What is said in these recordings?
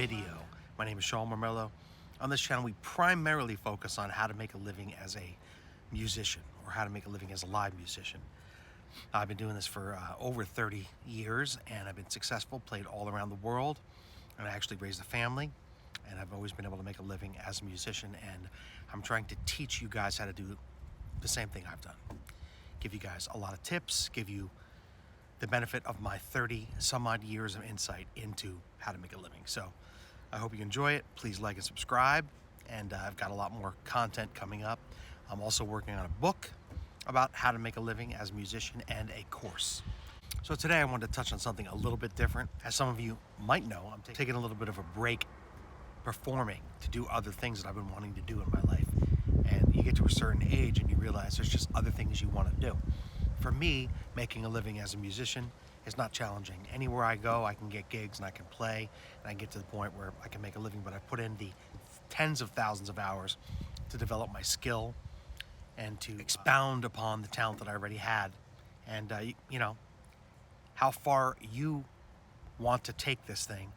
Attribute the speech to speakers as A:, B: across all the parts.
A: video. My name is Mormelo. On this channel, we primarily focus on how to make a living as a musician or how to make a living as a live musician. I've been doing this for over 30 years and I've been successful, played all around the world, and I actually raised a family, and I've always been able to make a living as a musician, and I'm trying to teach you guys how to do the same thing I've done. Give you guys a lot of tips, give you the benefit of my 30 some odd years of insight into how to make a living. So I hope you enjoy it. Please like and subscribe, and I've got a lot more content coming up. I'm also working on a book about how to make a living as a musician and a course. So today I wanted to touch on something a little bit different. As some of you might know, I'm taking a little bit of a break performing to do other things that I've been wanting to do in my life. And you get to a certain age and you realize there's just other things you want to do. For me, making a living as a musician is not challenging. Anywhere I go, I can get gigs and I can play, and I get to the point where I can make a living, but I put in the tens of thousands of hours to develop my skill and to expound upon the talent that I already had. And you know, how far you want to take this thing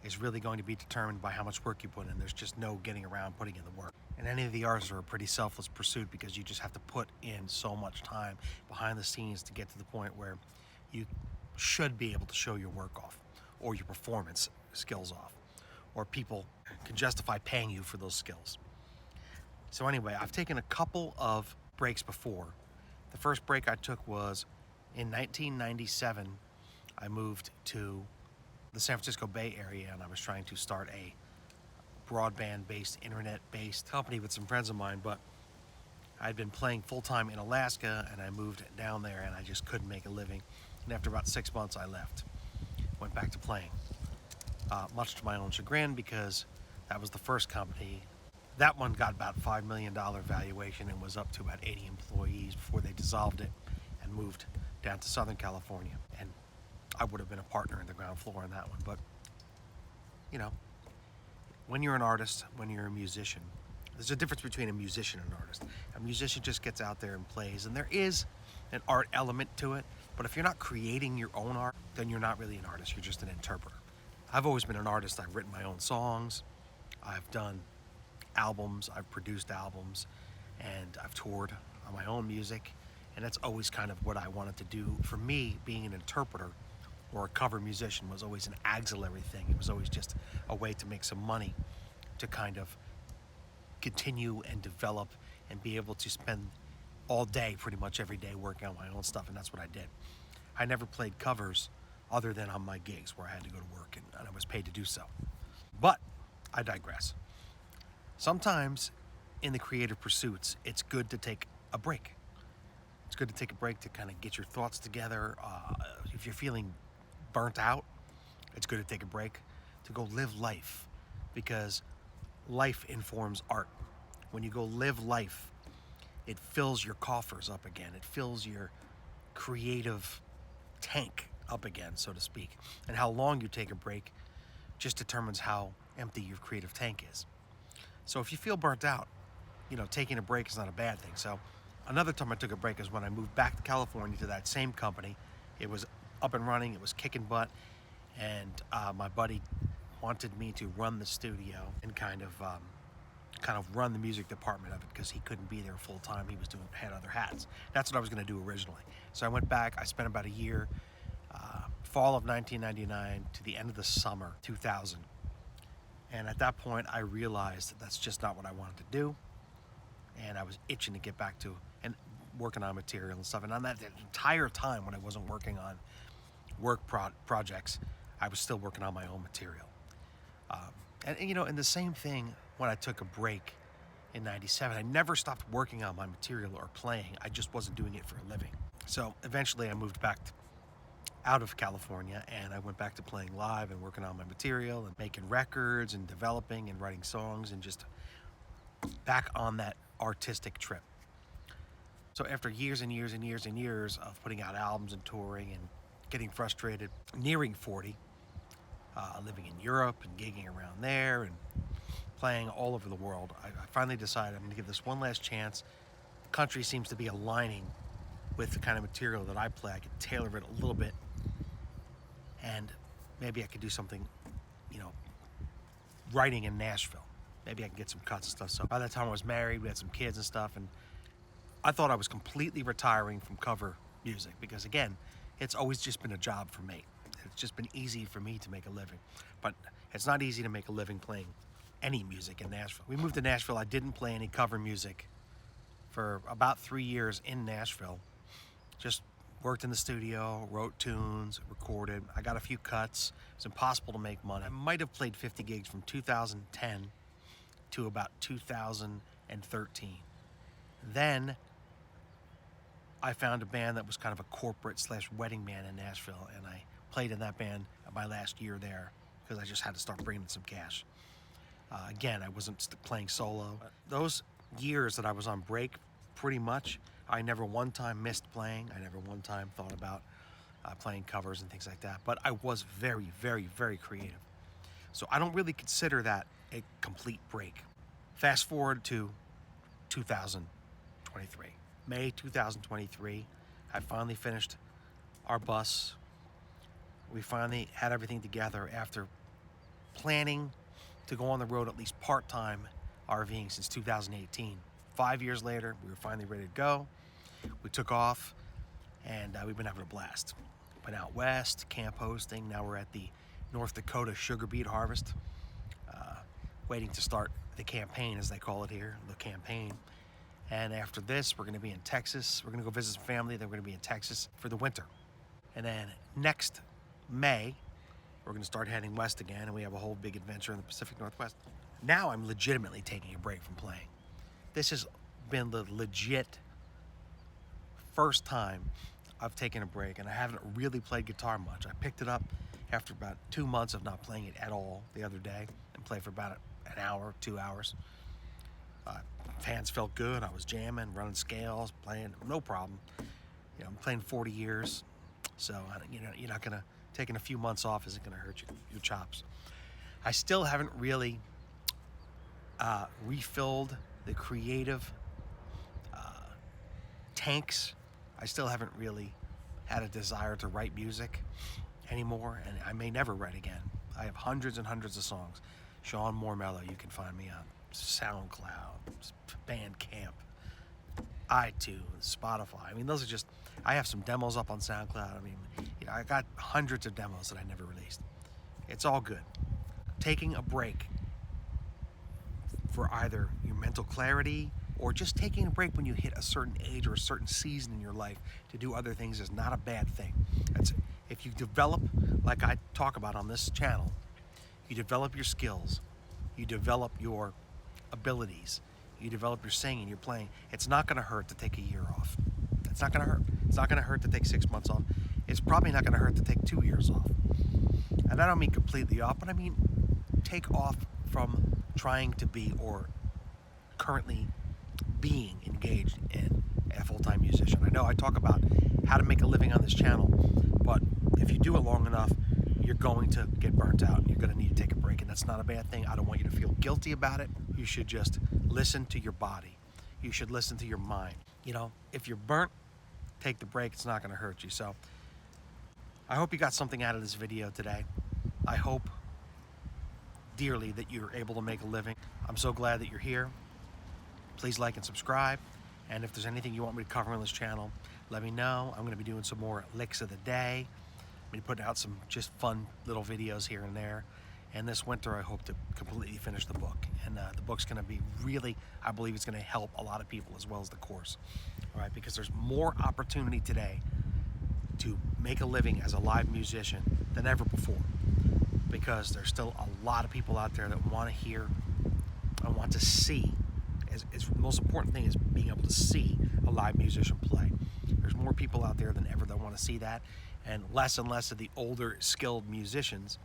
A: is really going to be determined by how much work you put in. There's just no getting around putting in the work. And any of the artists are a pretty selfless pursuit because you just have to put in so much time behind the scenes to get to the point where you should be able to show your work off or your performance skills off, or people can justify paying you for those skills. So anyway, I've taken a couple of breaks before. The first break I took was in 1997. I moved to the San Francisco Bay Area, and I was trying to start a broadband-based, internet-based company with some friends of mine, but I'd been playing full-time in Alaska, and I moved down there, and I just couldn't make a living. And after about 6 months, I left, went back to playing, much to my own chagrin, because that was the first company. That one got about $5 million valuation and was up to about 80 employees before they dissolved it and moved down to Southern California. And I would have been a partner in the ground floor on that one. But, you know, when you're an artist, when you're a musician, there's a difference between a musician and an artist. A musician just gets out there and plays, and there is an art element to it. But if you're not creating your own art, then you're not really an artist. You're just an interpreter. I've always been an artist. I've written my own songs. I've done albums, I've produced albums, and I've toured on my own music, and that's always kind of what I wanted to do. For me, being an interpreter or a cover musician was always an auxiliary thing. It was always just a way to make some money to kind of continue and develop and be able to spend all day, pretty much every day, working on my own stuff, and that's what I did. I never played covers other than on my gigs where I had to go to work and I was paid to do so. But I digress. Sometimes in the creative pursuits, it's good to take a break. It's good to take a break to kind of get your thoughts together. If you're feeling burnt out, it's good to take a break to go live life, because life informs art. When you go live life, it fills your coffers up again. It fills your creative tank up again, so to speak. And how long you take a break just determines how empty your creative tank is. So if you feel burnt out, you know, taking a break is not a bad thing. So another time I took a break is when I moved back to California to that same company. It was up and running, it was kicking butt, and my buddy wanted me to run the studio and kind of run the music department of it, because he couldn't be there full time. He had other hats. That's what I was going to do originally. So I went back. I spent about a year, fall of 1999 to the end of the summer 2000. And at that point, I realized that that's just not what I wanted to do. And I was itching to get back to and working on material and stuff. And on that entire time when I wasn't working on work projects, I was still working on my own material. And you know, and the same thing when I took a break in 97. I never stopped working on my material or playing. I just wasn't doing it for a living. So eventually I moved back out of California, and I went back to playing live and working on my material and making records and developing and writing songs, and just back on that artistic trip. So after years and years and years and years of putting out albums and touring and getting frustrated, nearing 40, living in Europe and gigging around there and playing all over the world, I finally decided I'm going to give this one last chance. The country seems to be aligning with the kind of material that I play. I could tailor it a little bit, and maybe I could do something, you know, writing in Nashville. Maybe I can get some cuts and stuff. So by that time I was married, we had some kids and stuff, and I thought I was completely retiring from cover music because, again, it's always just been a job for me. It's just been easy for me to make a living. But it's not easy to make a living playing any music in Nashville. We moved to Nashville. I didn't play any cover music for about 3 years in Nashville. Just worked in the studio, wrote tunes, recorded. I got a few cuts. It was impossible to make money. I might have played 50 gigs from 2010 to about 2013. Then I found a band that was kind of a corporate / wedding band in Nashville, and I played in that band my last year there because I just had to start bringing in some cash. Again, I wasn't playing solo. Those years that I was on break, pretty much, I never one time missed playing. I never one time thought about playing covers and things like that. But I was very, very, very creative. So I don't really consider that a complete break. Fast forward to 2023. May 2023, I finally finished our bus. We finally had everything together after planning to go on the road at least part-time RVing since 2018. 5 years later, we were finally ready to go. We took off, and we've been having a blast. Been out west, camp hosting. Now we're at the North Dakota sugar beet harvest, waiting to start the campaign, as they call it here, the campaign. And after this, we're going to be in Texas. We're going to go visit some family. Then we're going to be in Texas for the winter. And then next May, we're going to start heading west again, and we have a whole big adventure in the Pacific Northwest. Now I'm legitimately taking a break from playing. This has been the legit first time I've taken a break, and I haven't really played guitar much. I picked it up after about 2 months of not playing it at all the other day, and played for about an hour, 2 hours. Hands felt good. I was jamming, running scales, playing, no problem. You know, I'm playing 40 years, so you know, you're not gonna taking a few months off isn't gonna hurt your chops. I still haven't really refilled the creative tanks. I still haven't really had a desire to write music anymore, and I may never write again. I have hundreds and hundreds of songs. Sean Mormelo, you can find me on SoundCloud, Bandcamp, iTunes, Spotify. I mean, those are just, I have some demos up on SoundCloud. I mean, you know, I got hundreds of demos that I never released. It's all good. Taking a break for either your mental clarity or just taking a break when you hit a certain age or a certain season in your life to do other things is not a bad thing. That's, if you develop, like I talk about on this channel, you develop your skills, you develop your abilities, you develop your singing, your playing, it's not going to hurt to take a year off. It's not going to hurt. It's not going to hurt to take 6 months off. It's probably not going to hurt to take 2 years off. And I don't mean completely off, but I mean take off from trying to be or currently being engaged in a full-time musician. I know I talk about how to make a living on this channel, but if you do it long enough, you're going to get burnt out and you're going to need to take a break, and that's not a bad thing. I don't want you to feel guilty about it. You should just listen to your body. You should listen to your mind. You know, if you're burnt, take the break. It's not going to hurt you. So I hope you got something out of this video today. I hope dearly that you're able to make a living. I'm so glad that you're here. Please like and subscribe. And if there's anything you want me to cover on this channel, let me know. I'm going to be doing some more licks of the day. I'm going to put out some just fun little videos here and there. And this winter, I hope to completely finish the book. And the book's going to be really, I believe it's going to help a lot of people as well as the course. All right, because there's more opportunity today to make a living as a live musician than ever before. Because there's still a lot of people out there that want to hear and want to see. The most important thing is being able to see a live musician play. There's more people out there than ever that want to see that, and less of the older skilled musicians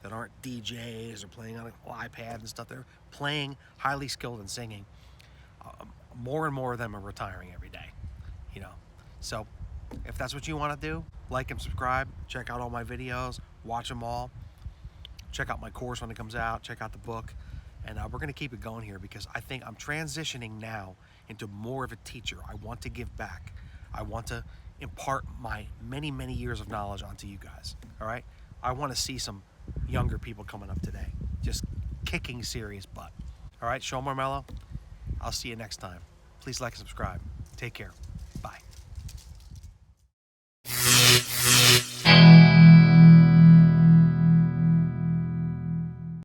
A: that aren't DJs or playing on an iPad and stuff. They're playing highly skilled and singing. More and more of them are retiring every day, you know. So if that's what you want to do, like and subscribe, check out all my videos, watch them all, check out my course when it comes out, check out the book. And we're going to keep it going here because I think I'm transitioning now into more of a teacher. I want to give back. I want to impart my many, many years of knowledge onto you guys, all right? I want to see some younger people coming up today just kicking serious butt. All right, Sean Mormelo, I'll see you next time. Please like and subscribe. Take care.